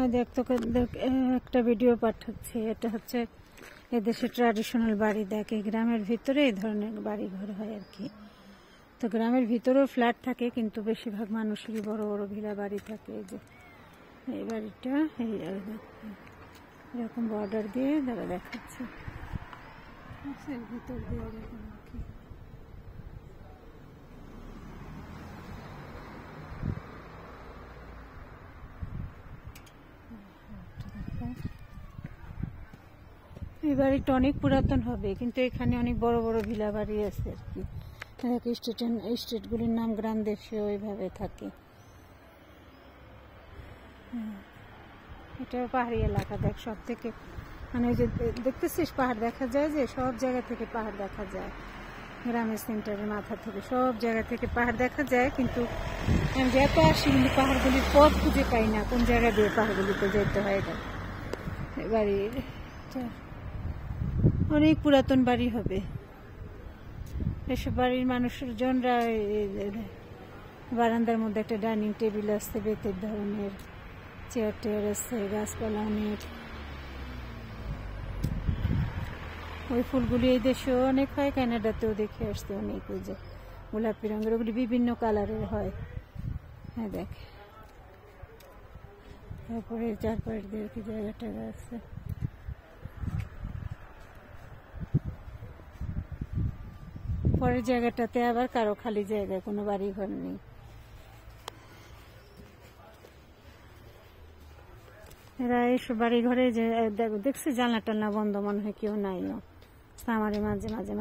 দেখ তোকে একটা ভিডিও পাঠাচ্ছি। এটা হচ্ছে এদেশে ট্র্যাডিশনাল বাড়ি। দেখ এই গ্রামের ভিতরে এই ধরনের বাড়ি ঘর হয় আর কি। তো গ্রামের ভিতরেও ফ্ল্যাট থাকে, কিন্তু বেশিরভাগ মানুষেরই বড় বড় ভিলা বাড়ি থাকে। এই যে এই বাড়িটা এই এরকম বর্ডার দিয়ে তারা দেখাচ্ছে ভিতর দিয়ে এরকম আর কি। এই বাড়িটা অনেক পুরাতন হবে, কিন্তু এখানে অনেক বড় বড় ভিলা বাড়ি আছে আর কি। স্টেটগুলির নাম গ্রাম দেশে ওইভাবে থাকে। এটা পাহাড়ি এলাকা। দেখ সব থেকে মানে ওই যে দেখতেছিস পাহাড় দেখা যায়, যে সব জায়গা থেকে পাহাড় দেখা যায়। গ্রামের সেন্টারের মাথা থেকে সব জায়গা থেকে পাহাড় দেখা যায়, কিন্তু আমি যেত আসি কিন্তু পাহাড়গুলির পথ খুঁজে পাই না, কোন জায়গা দিয়ে পাহাড়গুলিতে যেতে হয়। বাড়ির অনেক পুরাতন বাড়ি হবে। এসব বাড়ির মানুষজনরা বারান্দার মধ্যে একটা ডাইনিং টেবিল আছে, বেতের ধরনের চেয়ার টেয়ার আছে, গাছপালা অনেক। ওই ফুলগুলি এই দেশেও অনেক হয়, কানাডাতেও দেখে আসতে অনেক। ওই যে গোলাপি রঙের, ওগুলি বিভিন্ন কালারের হয়। হ্যাঁ দেখ, তারপরে চারপাশ দিয়ে কি জায়গাটা আছে। পরের জায়গাটাতে আবার কারো খালি জায়গা, কোনো বাড়ি ঘর নেই। এরা এসব বাড়ি ঘরে যে দেখছি জানলা টান্না বন্ধ, মনে হয় কেউ নাই। আমারে মাঝে মাঝে